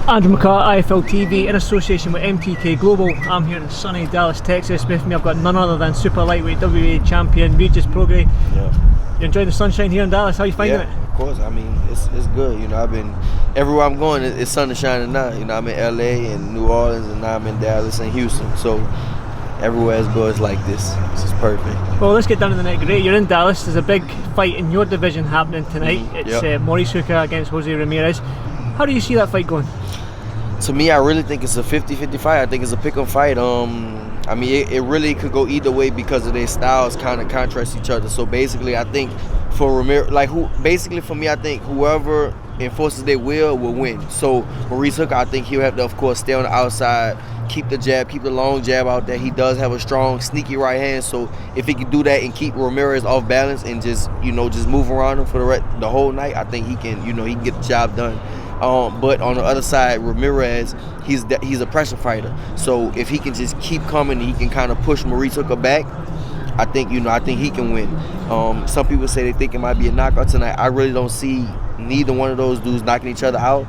Andrew McCART, IFL TV, in association with MTK Global. I'm here in sunny Dallas, Texas. With me I've got none other than super lightweight WA champion Regis Prograis. Yeah. You enjoying the sunshine here in Dallas? How are you finding it? Of course. I mean, it's good. You know, I've been everywhere I'm going. It's sun is shining now. You know, I'm in LA and New Orleans, and now I'm in Dallas and Houston. So everywhere I go is like this. This is perfect. Well, let's get down to the nitty-gritty. You're in Dallas. There's a big fight in your division happening tonight. It's Maurice Hooker against Jose Ramirez. How do you see that fight going? To me, I really think it's a 50-50 fight. I think it's a pick-em fight. I mean, it really could go either way because of their styles kind of contrast each other. So basically, I think for Ramirez, for me, I think whoever enforces their will win. So Maurice Hooker, I think he'll have to, of course, stay on the outside, keep the jab, keep the long jab out there. He does have a strong, sneaky right hand. So if he can do that and keep Ramirez off balance and just move around him for the whole night, I think he can get the job done. But on the other side, Ramirez, he's a pressure fighter. So if he can just keep coming, he can kind of push Maurice Hooker back. I think he can win. Some people say they think it might be a knockout tonight. I really don't see neither one of those dudes knocking each other out.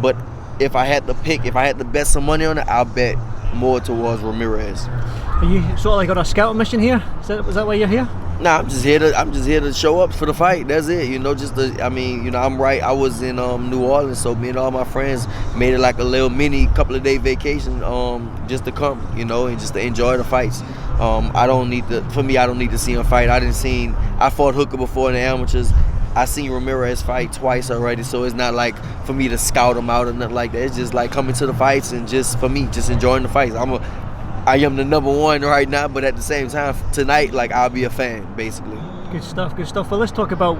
But if I had to bet some money on it, I'll bet more towards Ramirez. Are you sort of like on a scouting mission here? Is that why you're here? Nah, I'm just here to show up for the fight. That's it. I'm right. I was in New Orleans, so me and all my friends made it like a little mini couple of day vacation just to come, and just to enjoy the fights. I don't need to see him fight. I fought Hooker before in the amateurs. I seen Ramirez fight twice already, so it's not like for me to scout him out or nothing like that. It's just like coming to the fights and just for me, just enjoying the fights. I am the number one right now, but at the same time, tonight, I'll be a fan, basically. Good stuff. Well, let's talk about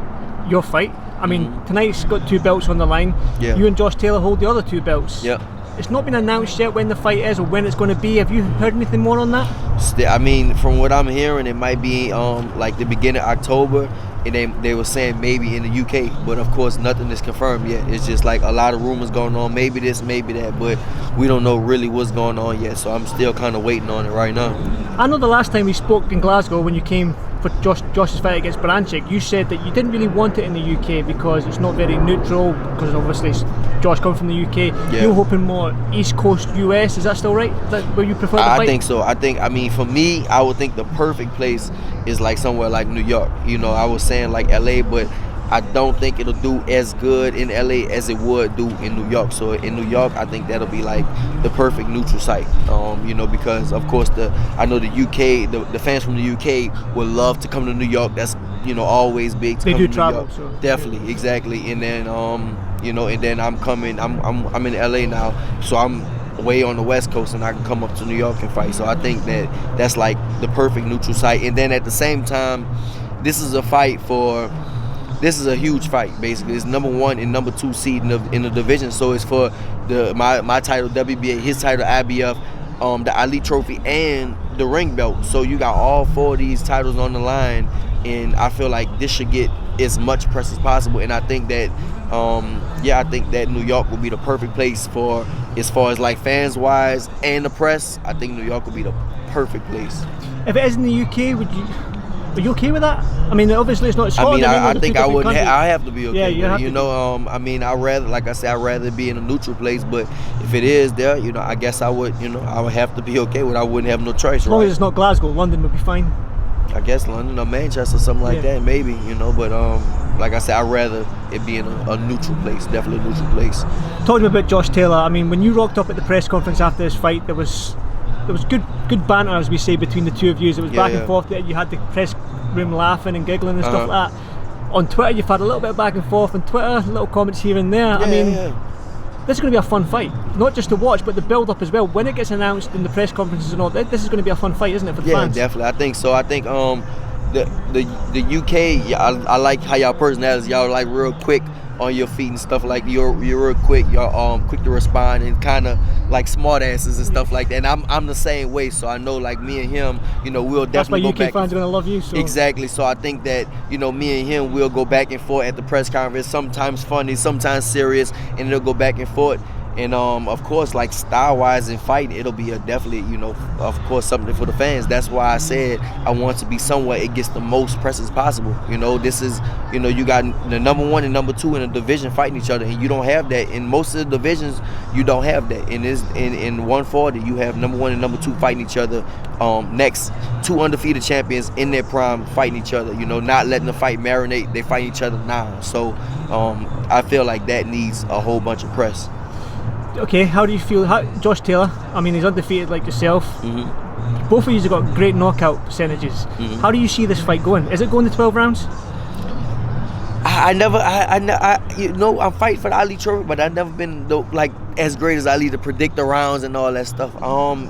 your fight. I mean, tonight's got 2 belts on the line. Yeah. You and Josh Taylor hold the other 2 belts. Yeah. It's not been announced yet when the fight is or when it's going to be. Have you heard anything more on that? I mean, from what I'm hearing, it might be the beginning of October, and they were saying maybe in the UK, but of course nothing is confirmed yet. It's just like a lot of rumors going on, maybe this, maybe that, but we don't know really what's going on yet, so I'm still kind of waiting on it right now. I know the last time we spoke in Glasgow when you came for Josh's fight against Baranchik, you said that you didn't really want it in the UK because it's not very neutral, because obviously Josh coming from the UK. Yeah. You're hoping more East Coast US, is that still right? Is that where you prefer the fight? I think so. For me, I would think the perfect place is like somewhere like New York. I was saying like LA, but I don't think it'll do as good in LA as it would do in New York. So in New York, I think that'll be like the perfect neutral site. Because of course I know the UK, the fans from the UK would love to come to New York. That's always big. They do travel, so definitely, exactly. And then and then I'm in LA now, so I'm way on the West Coast, and I can come up to New York and fight. So I think that's like the perfect neutral site. And then at the same time, this is a huge fight. Basically, it's number 1 and number 2 seed in the division. So it's for my title WBA, his title IBF, the Ali Trophy, and the ring belt. So you got all 4 of these titles on the line, and I feel like this should get as much press as possible. And I think that I think that New York will be the perfect place for, as far as like fans wise and the press. I think New York will be the perfect place. If it is in the UK, are you okay with that? I mean, obviously it's not Scotland. I think I would. I have to be okay. Yeah, with it. I mean, I'd rather be in a neutral place. But if it is there, I guess I would. I would have to be okay with it. I wouldn't have no choice. As long as it's not Glasgow, London would be fine. I guess London or Manchester, something like that, maybe. But like I said, I'd rather it be in a neutral place. Definitely a neutral place. Talk to me about Josh Taylor. I mean, when you rocked up at the press conference after this fight, there was good banter, as we say, between the two of you. It was back and forth. You had the press room laughing and giggling and stuff like that. On Twitter, you've had a little bit of back and forth on Twitter, little comments here and there. This is going to be a fun fight, not just to watch, but the build up as well. When it gets announced in the press conferences and all that, this is going to be a fun fight, isn't it, for the fans? Yeah, definitely. I think so. I think the UK, I like how y'all personalities, y'all like real quick on your feet and stuff, like you're real quick, you're quick to respond and kind of like smart asses and stuff like that. And I'm the same way, so I know like me and him, we'll definitely go back. That's why UK fans are gonna love you. So. Exactly. So I think that me and him will go back and forth at the press conference. Sometimes funny, sometimes serious, and it'll go back and forth. And of course, like style-wise and fighting, it'll be definitely, of course, something for the fans. That's why I said I want to be somewhere it gets the most press as possible. This is, you got the number 1 and number 2 in a division fighting each other, and you don't have that in most of the divisions. You don't have that. In 140, you have number 1 and number 2 fighting each other. Next, 2 undefeated champions in their prime fighting each other. Not letting the fight marinate. They fight each other now. So I feel like that needs a whole bunch of press. Okay, how do you feel? Josh Taylor, I mean, he's undefeated like yourself. Mm-hmm. Both of you have got great knockout percentages. Mm-hmm. How do you see this fight going? Is it going to 12 rounds? I'm fighting for the Ali Trophy, but I've never been like as great as Ali to predict the rounds and all that stuff.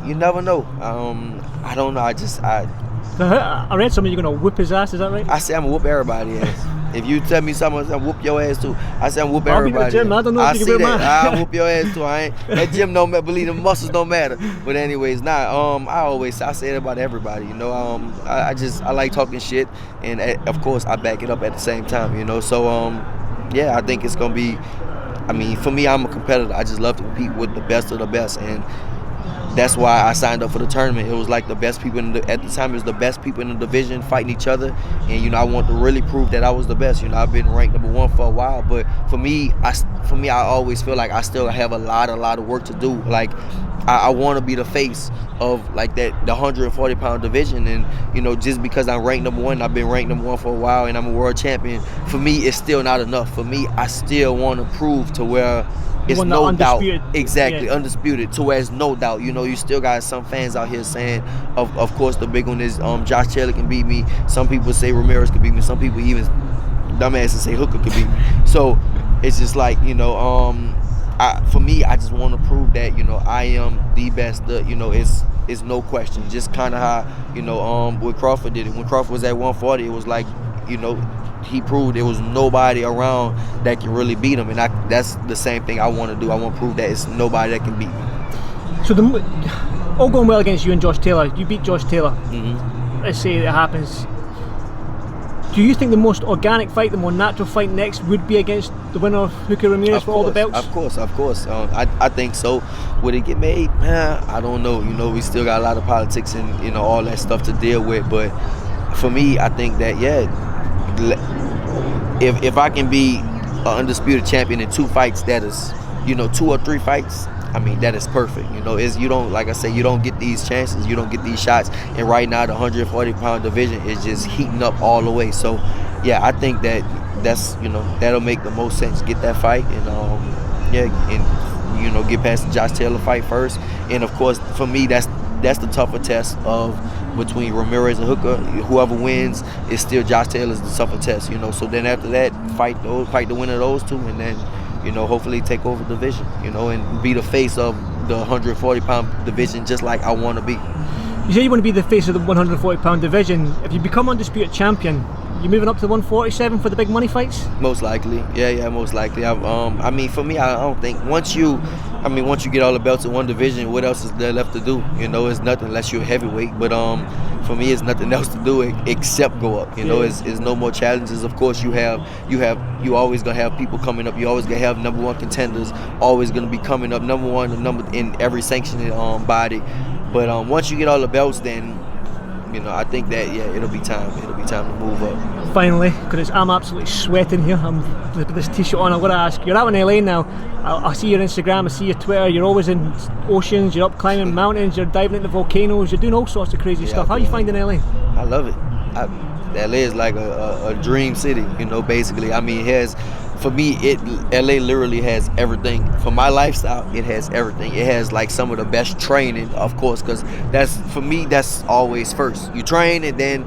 You never know. I don't know. I read something you're gonna whip his ass. Is that right? I say I'm gonna whoop everybody ass. If you tell me something, I'm whoop your ass too. I say I'm whoop everybody. I'll be the gym. I don't know if you can whip mine. I'll whoop your ass too. That gym don't matter. Believe the muscles don't matter. But anyways, I say it about everybody. I like talking shit, and of course I back it up at the same time. So I think it's gonna be. I mean, for me, I'm a competitor. I just love to compete with the best of the best, and that's why I signed up for the tournament. It was like the best people at the time. It was the best people in the division fighting each other, and I want to really prove that I was the best. I've been ranked number 1 for a while, but for me, I always feel like I still have a lot of work to do. Like I want to be the face of like the 140-pound division, and just because I'm ranked number 1, I've been ranked number 1 for a while, and I'm a world champion. For me, it's still not enough. For me, I still want to prove to where. It's no doubt, exactly, undisputed, to where it's no doubt. You still got some fans out here saying, of course, the big one is Josh Taylor can beat me. Some people say Ramirez can beat me. Some people even dumbasses say Hooker can beat me. So it's just like, for me, I just want to prove that, I am the best. It's no question. Just kind of how, what Crawford did it. When Crawford was at 140, it was like, he proved there was nobody around that can really beat him, and that's the same thing I want to do. I want to prove that it's nobody that can beat me. So all going well against you and Josh Taylor. You beat Josh Taylor. Mm-hmm. Let's say it happens. Do you think the most organic fight, the more natural fight next would be against the winner of Hooker Ramirez for all the belts? Of course. I think so. Would it get made? I don't know. We still got a lot of politics and all that stuff to deal with. But for me, I think that if I can be an undisputed champion in 2 fights, that is 2 or 3 fights. I mean, that is perfect. You don't, like I say, you don't get these chances, you don't get these shots. And right now, the 140-pound division is just heating up all the way. So, I think that's that'll make the most sense. Get that fight and get past the Josh Taylor fight first. And of course, for me, that's the tougher test of between Ramirez and Hooker. Whoever wins is still Josh Taylor's the tougher test. So then after that, fight the winner of those 2, and then hopefully take over the division, and be the face of the 140-pound division, just like I want to be. You say you want to be the face of the 140-pound division. If you become undisputed champion, you moving up to 147 for the big money fights? Most likely, yeah, most likely. I mean, for me, I don't think once you get all the belts in one division, what else is there left to do? It's nothing unless you're a heavyweight. But for me, it's nothing else to do except go up. It's no more challenges. Of course, you always gonna have people coming up. You always gonna have number 1 contenders. Always gonna be coming up number 1 in every sanctioned body. But once you get all the belts, then I think that it'll be time. It'll be time to move up. Finally, because I'm absolutely sweating here. I'm with this t-shirt on. I want to ask. You're out in LA now. I see your Instagram. I see your Twitter. You're always in oceans. You're up climbing mountains. You're diving into volcanoes. You're doing all sorts of crazy stuff. How are you finding LA? I love it. LA is like a dream city. Basically. I mean, for me, LA literally has everything. For my lifestyle, it has everything. It has like some of the best training, of course, because that's always first. You train, and then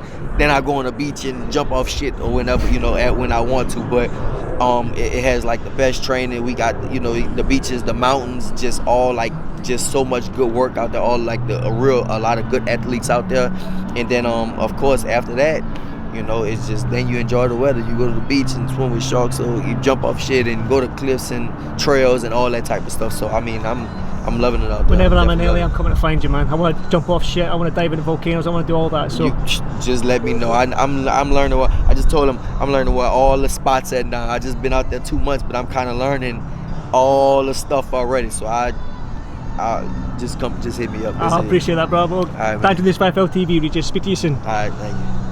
I go on the beach and jump off shit or whenever, when I want to. But it has like the best training. We got, the beaches, the mountains, just so much good work out there. All like a lot of good athletes out there. And then of course after that, it's just then you enjoy the weather. You go to the beach and swim with sharks, so you jump off shit and go to cliffs and trails and all that type of stuff. So I mean, I'm loving it out there. Whenever I'm in LA, I'm coming to find you, man. I want to jump off shit. I want to dive into volcanoes. I want to do all that. So just let me know. I'm learning what I just told him. I'm learning where all the spots at now. I just been out there 2 months, but I'm kind of learning all the stuff already. So I just hit me up. I appreciate that, bro. Thank you for this 5L TV, Regis. Speak to you soon. All right, thank you.